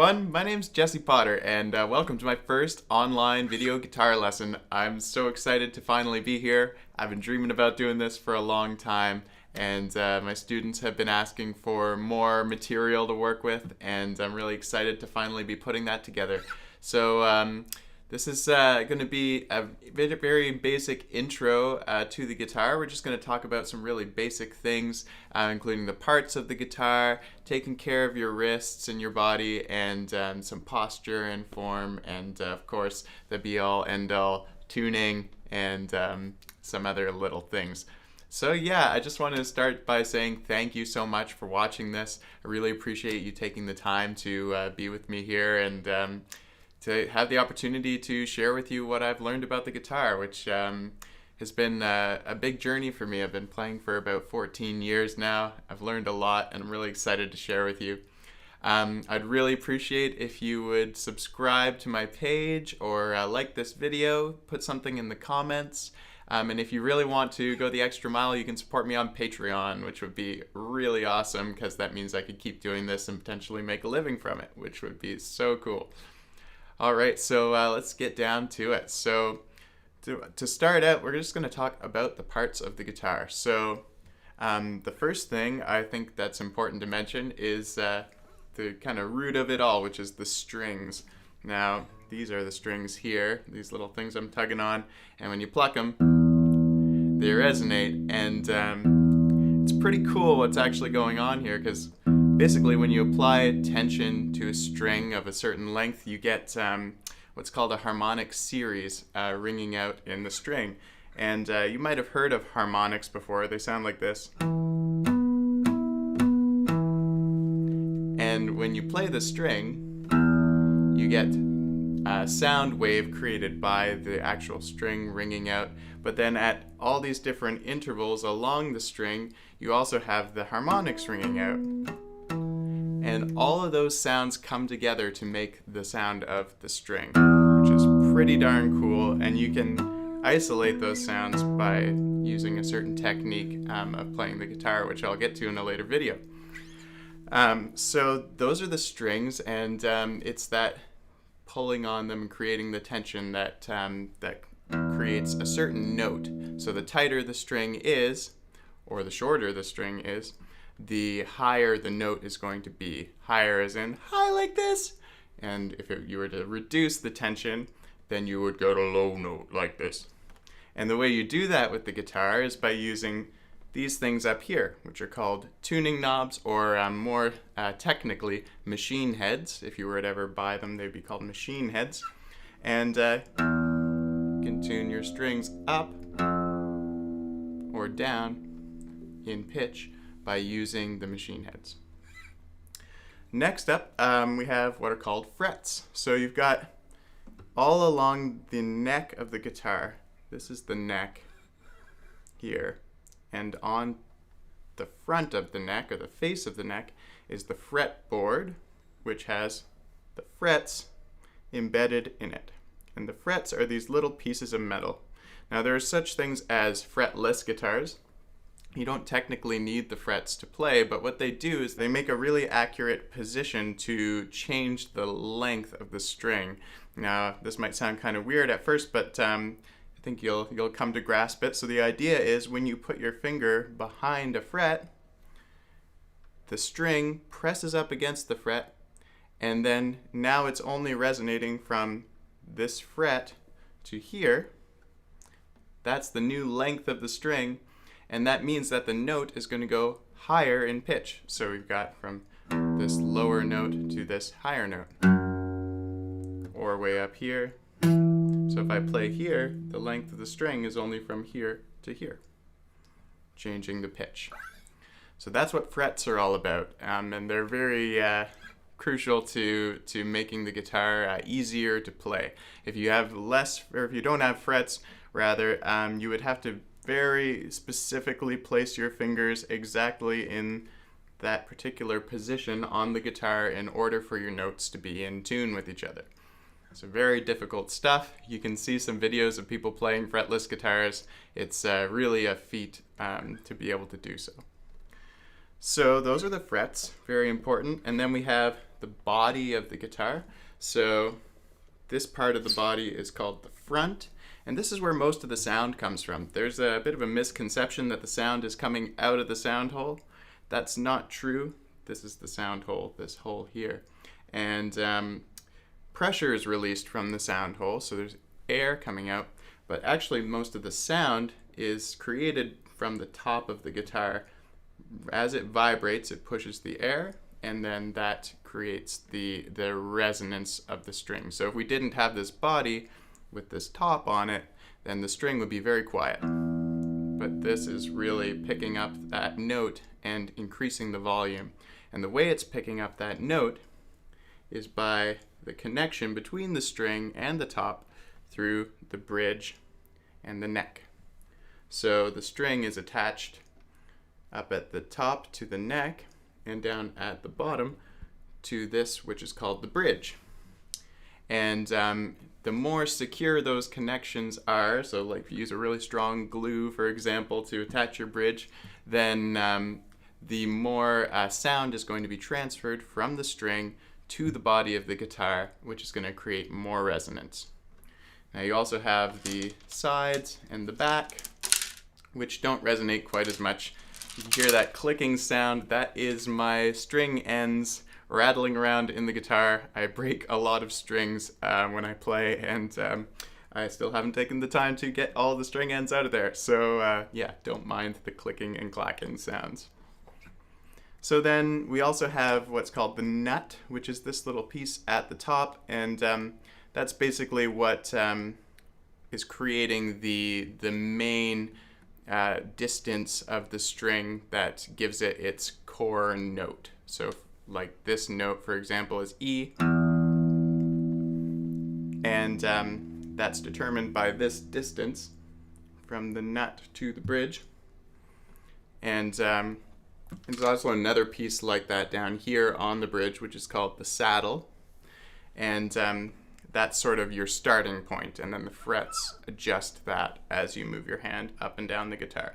everyone, my name's Jesse Potter and welcome to my first online video guitar lesson. I'm so excited to finally be here. I've been dreaming about doing this for a long time and my students have been asking for more material to work with and I'm really excited to finally be putting that together. So this is going to be a very basic intro to the guitar. We're just going to talk about some really basic things, including the parts of the guitar, taking care of your wrists and your body, and some posture and form, and of course the be-all, end-all tuning, and some other little things. So yeah, I just wanted to start by saying thank you so much for watching this. I really appreciate you taking the time to be with me here and to have the opportunity to share with you what I've learned about the guitar, which has been a big journey for me. I've been playing for about 14 years now. I've learned a lot and I'm really excited to share with you. I'd really appreciate if you would subscribe to my page or like this video, put something in the comments. And if you really want to go the extra mile, you can support me on Patreon, which would be really awesome because that means I could keep doing this and potentially make a living from it, which would be so cool. Alright, so let's get down to it. So to start out, we're just going to talk about the parts of the guitar. So the first thing I think that's important to mention is the kind of root of it all, which is the strings. Now, these are the strings here, these little things I'm tugging on, and when you pluck them, they resonate, and it's pretty cool what's actually going on here, because basically when you apply tension to a string of a certain length, you get what's called a harmonic series ringing out in the string. And you might have heard of harmonics before. They sound like this. And when you play the string, you get a sound wave created by the actual string ringing out. But then at all these different intervals along the string, you also have the harmonics ringing out. And all of those sounds come together to make the sound of the string, which is pretty darn cool. And you can isolate those sounds by using a certain technique of playing the guitar, which I'll get to in a later video. So those are the strings, and it's that pulling on them and creating the tension that creates a certain note. So the tighter the string is, or the shorter the string is, the higher the note is going to be. Higher as in high like this. And if you were to reduce the tension, then you would go to low note like this. And the way you do that with the guitar is by using these things up here, which are called tuning knobs, or more technically machine heads. If you were to ever buy them, they'd be called machine heads. And you can tune your strings up or down in pitch by using the machine heads. Next up, we have what are called frets. So you've got all along the neck of the guitar, this is the neck here, and on the front of the neck, or the face of the neck, is the fretboard, which has the frets embedded in it. And the frets are these little pieces of metal. Now there are such things as fretless guitars. You don't technically need the frets to play, but what they do is they make a really accurate position to change the length of the string. Now, this might sound kind of weird at first, but I think you'll come to grasp it. So the idea is when you put your finger behind a fret, the string presses up against the fret, and then now it's only resonating from this fret to here. That's the new length of the string. And that means that the note is going to go higher in pitch. So we've got from this lower note to this higher note. Or way up here. So if I play here, the length of the string is only from here to here, changing the pitch. So that's what frets are all about. And they're very crucial to making the guitar easier to play. If you have less, or if you don't have frets, rather, you would have to very specifically place your fingers exactly in that particular position on the guitar in order for your notes to be in tune with each other. So very difficult stuff. You can see some videos of people playing fretless guitars. It's really a feat to be able to do so. So those are the frets, very important. And then we have the body of the guitar. So this part of the body is called the front, and this is where most of the sound comes from. There's a bit of a misconception that the sound is coming out of the sound hole. That's not true. This is the sound hole, this hole here. And pressure is released from the sound hole, so there's air coming out, but actually most of the sound is created from the top of the guitar. As it vibrates, it pushes the air, and then that creates the resonance of the string. So if we didn't have this body with this top on it, then the string would be very quiet. But this is really picking up that note and increasing the volume. And the way it's picking up that note is by the connection between the string and the top through the bridge and the neck. So the string is attached up at the top to the neck and down at the bottom to this, which is called the bridge. And the more secure those connections are, so like if you use a really strong glue, for example, to attach your bridge, then the more sound is going to be transferred from the string to the body of the guitar, which is going to create more resonance. Now you also have the sides and the back, which don't resonate quite as much. You can hear that clicking sound. That is my string ends rattling around in the guitar. I break a lot of strings when I play, and I still haven't taken the time to get all the string ends out of there. So yeah, don't mind the clicking and clacking sounds. So then we also have what's called the nut, which is this little piece at the top, and that's basically what is creating the main distance of the string that gives it its core note. So like this note, for example, is E, and that's determined by this distance from the nut to the bridge. And there's also another piece like that down here on the bridge, which is called the saddle. And that's sort of your starting point, and then the frets adjust that as you move your hand up and down the guitar.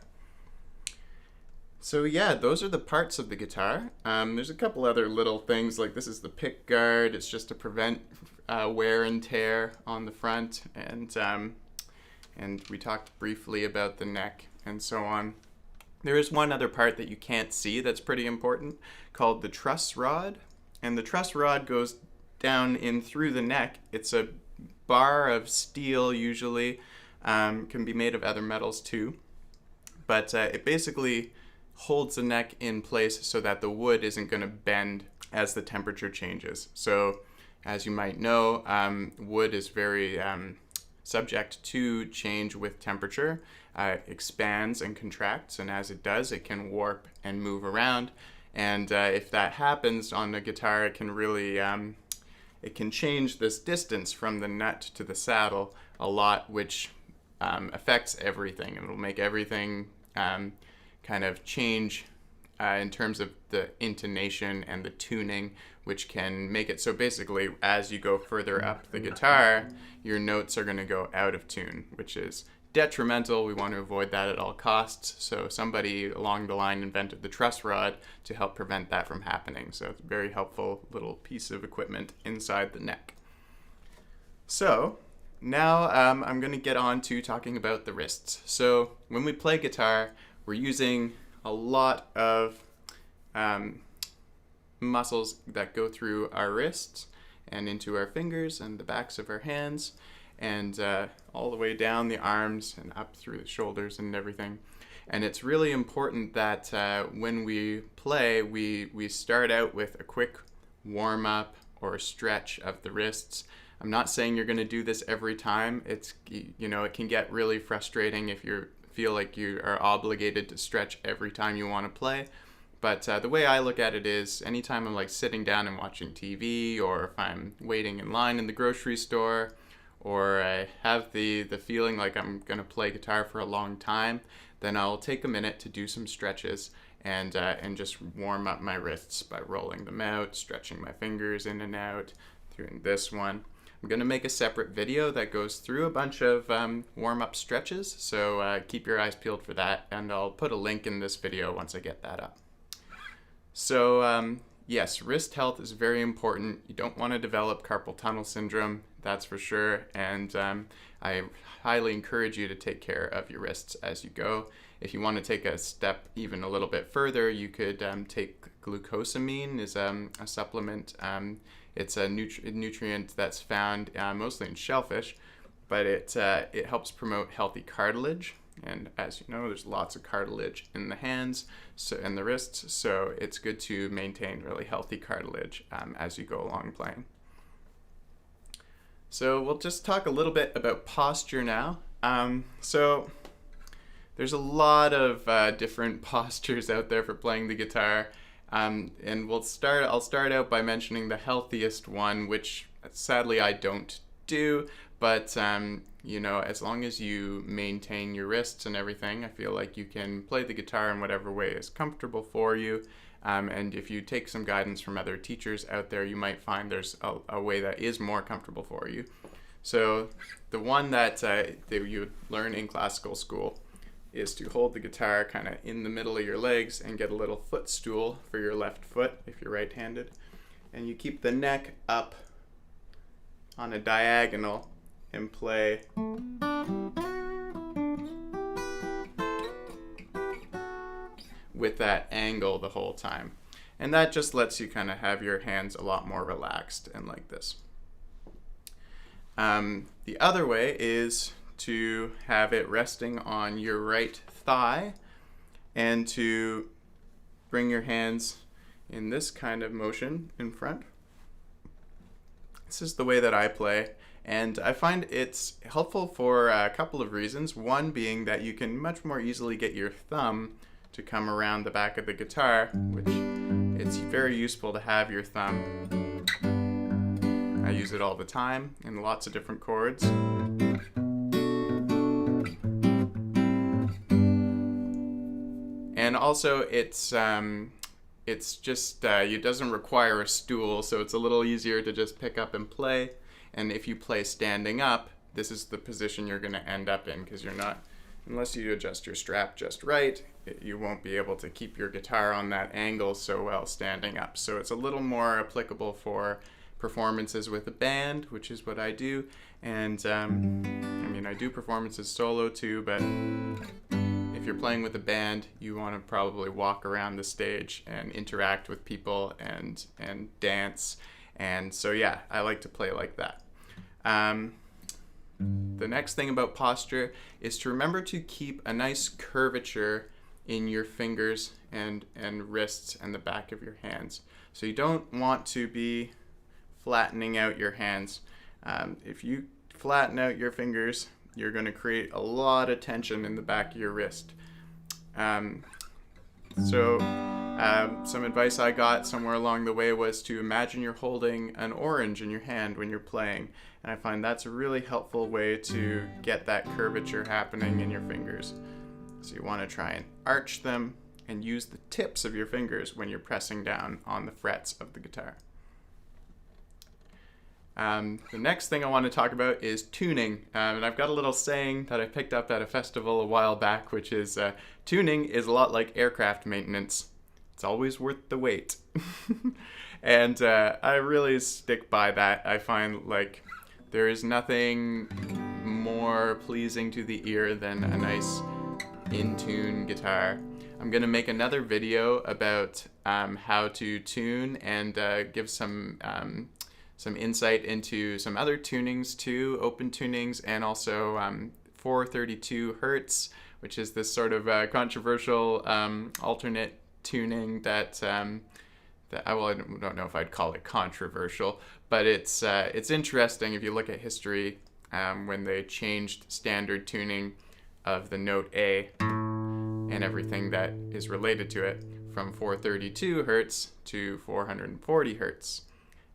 So yeah, those are the parts of the guitar. There's a couple other little things, like this is the pick guard. It's just to prevent wear and tear on the front, and we talked briefly about the neck and so on. There is one other part that you can't see that's pretty important, called the truss rod. And the truss rod goes down in through the neck. It's a bar of steel usually, can be made of other metals too. But it basically holds the neck in place so that the wood isn't going to bend as the temperature changes. So as you might know, wood is very subject to change with temperature. Expands and contracts, and as it does, it can warp and move around. And if that happens on the guitar, it can really it can change this distance from the nut to the saddle a lot, which affects everything. It'll make everything kind of change in terms of the intonation and the tuning, which can make it so basically as you go further up the guitar, your notes are going to go out of tune, which is detrimental. We want to avoid that at all costs. So somebody along the line invented the truss rod to help prevent that from happening. So it's a very helpful little piece of equipment inside the neck. So now I'm going to get on to talking about the wrists. So when we play guitar, we're using a lot of muscles that go through our wrists and into our fingers and the backs of our hands, and all the way down the arms and up through the shoulders and everything. And it's really important that when we play, we start out with a quick warm-up or stretch of the wrists. I'm not saying you're going to do this every time. It's, you know, it can get really frustrating if you feel like you are obligated to stretch every time you want to play. But the way I look at it is, anytime I'm like sitting down and watching TV, or if I'm waiting in line in the grocery store, or I have the feeling like I'm going to play guitar for a long time, then I'll take a minute to do some stretches and just warm up my wrists by rolling them out, stretching my fingers in and out, doing this one. I'm going to make a separate video that goes through a bunch of warm-up stretches, so keep your eyes peeled for that, and I'll put a link in this video once I get that up. So yes, wrist health is very important. You don't want to develop carpal tunnel syndrome, that's for sure. And I highly encourage you to take care of your wrists as you go. If you want to take a step even a little bit further, you could take glucosamine is a supplement. It's a nutrient that's found mostly in shellfish, but it helps promote healthy cartilage. And as you know, there's lots of cartilage in the hands and the wrists, so it's good to maintain really healthy cartilage as you go along playing. So we'll just talk a little bit about posture now. So there's a lot of different postures out there for playing the guitar, and I'll start out by mentioning the healthiest one, which sadly I don't do, but you know, as long as you maintain your wrists and everything, I feel like you can play the guitar in whatever way is comfortable for you. And if you take some guidance from other teachers out there, you might find there's a way that is more comfortable for you. So the one that you would learn in classical school is to hold the guitar kind of in the middle of your legs and get a little footstool for your left foot if you're right-handed. And you keep the neck up on a diagonal and play with that angle the whole time. And that just lets you kind of have your hands a lot more relaxed and like this. The other way is to have it resting on your right thigh and to bring your hands in this kind of motion in front. This is the way that I play, and I find it's helpful for a couple of reasons. One being that you can much more easily get your thumb to come around the back of the guitar, which it's very useful to have your thumb. I use it all the time in lots of different chords. And also it's just, it doesn't require a stool, so it's a little easier to just pick up and play. And if you play standing up, this is the position you're going to end up in, because you're not, unless you adjust your strap just right, you won't be able to keep your guitar on that angle so well standing up. So it's a little more applicable for performances with a band, which is what I do. And I mean, I do performances solo too, but if you're playing with a band, you want to probably walk around the stage and interact with people and dance. And so yeah, I like to play like that. The next thing about posture is to remember to keep a nice curvature in your fingers and wrists and the back of your hands. So you don't want to be flattening out your hands. If you flatten out your fingers, you're going to create a lot of tension in the back of your wrist. Some advice I got somewhere along the way was to imagine you're holding an orange in your hand when you're playing. And I find that's a really helpful way to get that curvature happening in your fingers. So you want to try and arch them and use the tips of your fingers when you're pressing down on the frets of the guitar. The next thing I want to talk about is tuning, and I've got a little saying that I picked up at a festival a while back, which is tuning is a lot like aircraft maintenance. It's always worth the wait. And I really stick by that. I find like there is nothing more pleasing to the ear than a nice in-tune guitar. I'm going to make another video about how to tune and give some insight into some other tunings too, open tunings, and also 432 hertz, which is this sort of controversial alternate tuning that I don't know if I'd call it controversial, but it's interesting if you look at history when they changed standard tuning of the note A and everything that is related to it from 432 hertz to 440 hertz.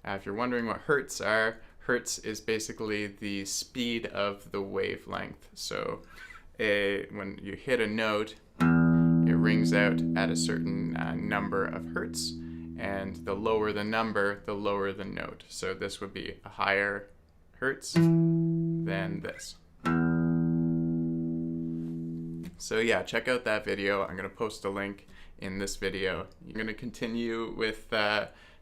If you're wondering what hertz are, hertz is basically the speed of the wavelength. So when you hit a note, it rings out at a certain number of hertz, and the lower the number, the lower the note. So this would be a higher hertz than this. So yeah, check out that video. I'm going to post a link in this video. You're going to continue with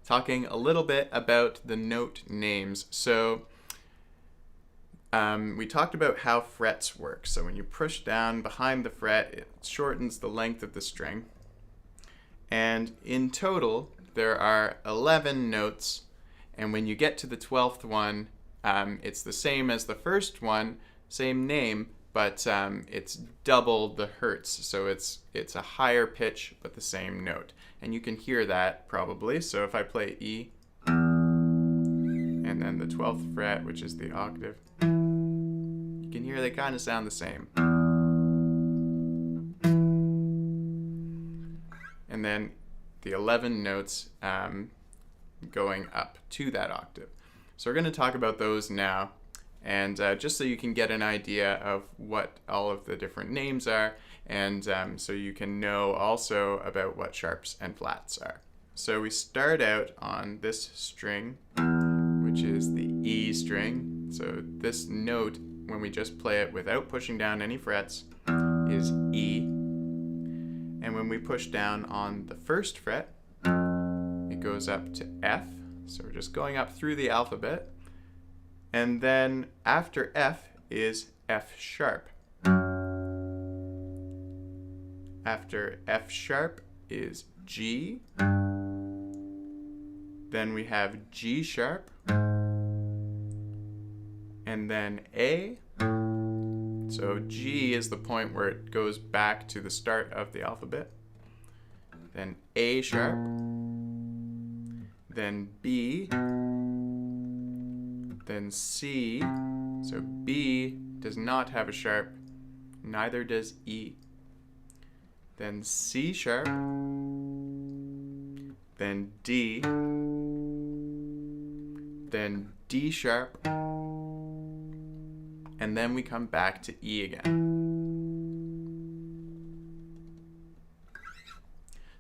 talking a little bit about the note names. So we talked about how frets work. So when you push down behind the fret, it shortens the length of the string. And in total, there are 11 notes. And when you get to the 12th one, it's the same as the first one, same name, but it's double the hertz. So it's a higher pitch, but the same note. And you can hear that probably. So if I play E, and then the 12th fret, which is the octave, you can hear they kind of sound the same. And then the 11 notes going up to that octave. So we're going to talk about those now, and just so you can get an idea of what all of the different names are, and so you can know also about what sharps and flats are. So we start out on this string, which is the E string. So this note, when we just play it without pushing down any frets, is E. And when we push down on the first fret, it goes up to F. So we're just going up through the alphabet. And then after F is F sharp. After F sharp is G. Then we have G sharp. And then A. So G is the point where it goes back to the start of the alphabet. Then A sharp. Then B, then C. So B does not have a sharp, neither does E. Then C sharp, then D, then D sharp, and then we come back to E again.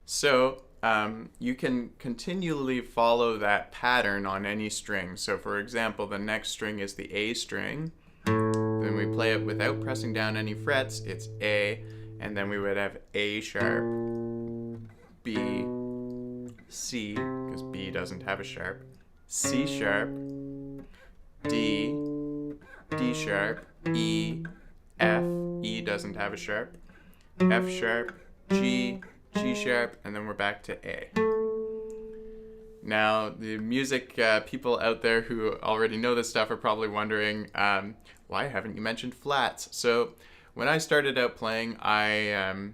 So you can continually follow that pattern on any string. So for example, the next string is the A string. Then we play it without pressing down any frets. It's A, and then we would have A sharp, B, C, because B doesn't have a sharp, C sharp, D, D sharp, E, F, E doesn't have a sharp, F sharp, G, G sharp, and then we're back to A. Now, the music people out there who already know this stuff are probably wondering, why haven't you mentioned flats? So when I started out playing, I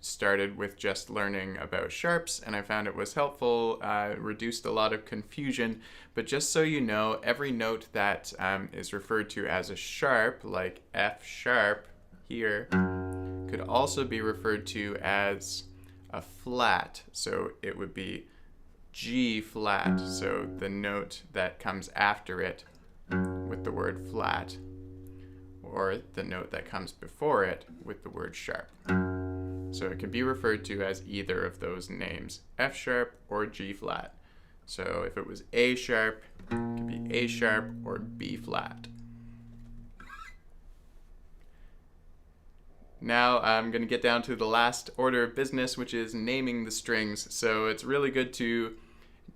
started with just learning about sharps, and I found it was helpful, reduced a lot of confusion. But just so you know, every note that is referred to as a sharp, like F sharp here, could also be referred to as a flat. So it would be G flat, so the note that comes after it with the word flat, or the note that comes before it with the word sharp. So it can be referred to as either of those names, F sharp or G flat. So if it was A sharp, it could be A sharp or B flat. Now I'm going to get down to the last order of business, which is naming the strings. So it's really good to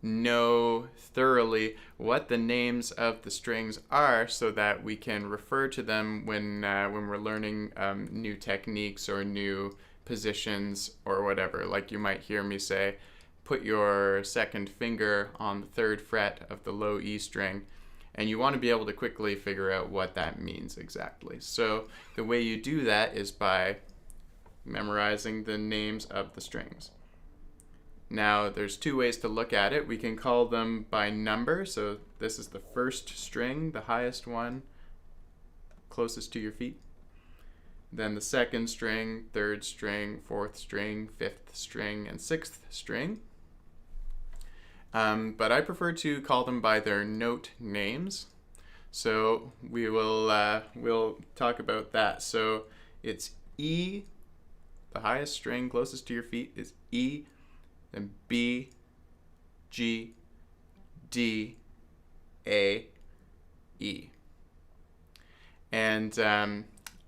know thoroughly what the names of the strings are so that we can refer to them when we're learning new techniques or new positions or whatever. Like you might hear me say, put your second finger on the third fret of the low E string. And you want to be able to quickly figure out what that means exactly. So the way you do that is by memorizing the names of the strings. Now there's two ways to look at it. We can call them by number. So this is the first string, the highest one, closest to your feet. Then the second string, third string, fourth string, fifth string, and sixth string. But I prefer to call them by their note names. So we'll talk about that. So it's E, the highest string closest to your feet is E, then B, G, D, A, E. And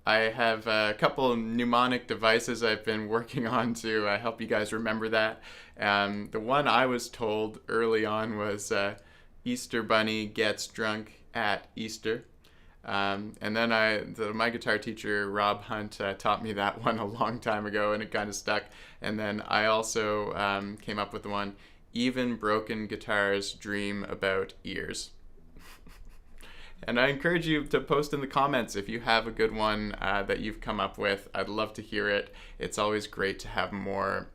I have a couple of mnemonic devices I've been working on to help you guys remember that. The one I was told early on was Easter Bunny gets drunk at Easter. And then my guitar teacher, Rob Hunt, taught me that one a long time ago, and it kind of stuck. And then I also came up with the one, even broken guitars dream about ears. And I encourage you to post in the comments if you have a good one that you've come up with. I'd love to hear it. It's always great to have more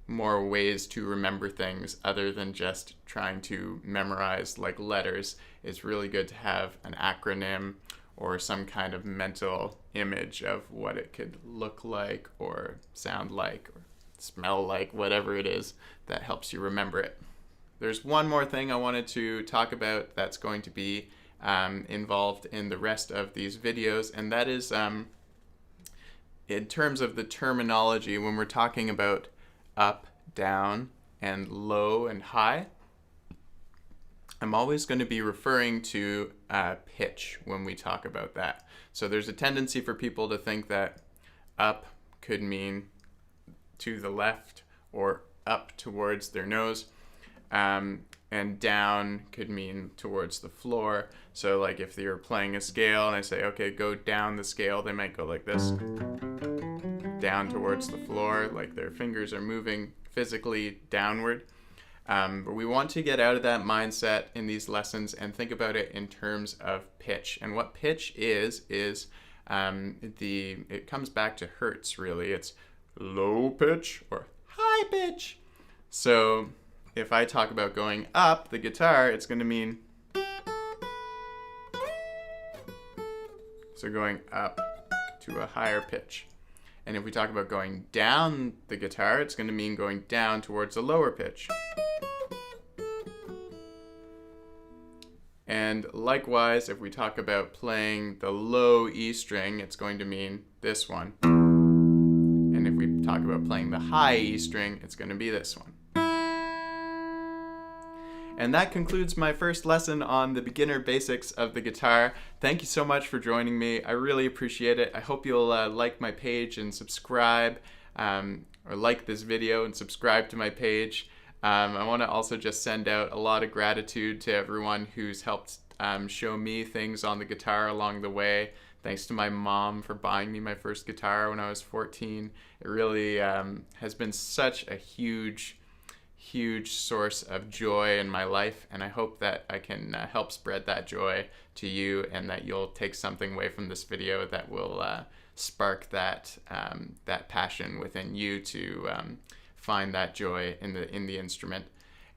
ways to remember things other than just trying to memorize like letters. It's really good to have an acronym or some kind of mental image of what it could look like or sound like or smell like, whatever it is that helps you remember it. There's one more thing I wanted to talk about that's going to be involved in the rest of these videos, and that is in terms of the terminology when we're talking about up, down, and low and high. I'm always going to be referring to pitch when we talk about that. So there's a tendency for people to think that up could mean to the left or up towards their nose, and down could mean towards the floor. So like if you're playing a scale and I say, okay, go down the scale, they might go like this, down towards the floor, like their fingers are moving physically downward. But we want to get out of that mindset in these lessons and think about it in terms of pitch. And what pitch is it comes back to hertz, really. It's low pitch or high pitch. So if I talk about going up the guitar, it's going to mean, so going up to a higher pitch. And if we talk about going down the guitar, it's going to mean going down towards a lower pitch. And likewise, if we talk about playing the low E string, it's going to mean this one. And if we talk about playing the high E string, it's going to be this one. And that concludes my first lesson on the beginner basics of the guitar. Thank you so much for joining me. I really appreciate it. I hope you'll like my page and subscribe, or like this video and subscribe to my page. I want to also just send out a lot of gratitude to everyone who's helped show me things on the guitar along the way. Thanks to my mom for buying me my first guitar when I was 14. It really has been such a huge source of joy in my life, and I hope that I can help spread that joy to you, and that you'll take something away from this video that will spark that passion within you to find that joy in the instrument.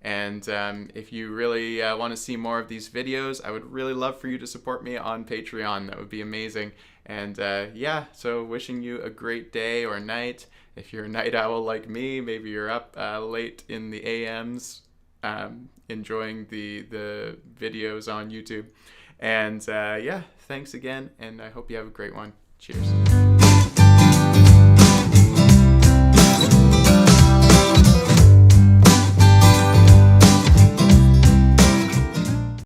And if you really want to see more of these videos, I would really love for you to support me on Patreon. That would be amazing. And yeah, so wishing you a great day or night. If you're a night owl like me, maybe you're up late in the AMs enjoying the videos on YouTube. And yeah, thanks again, and I hope you have a great one. Cheers.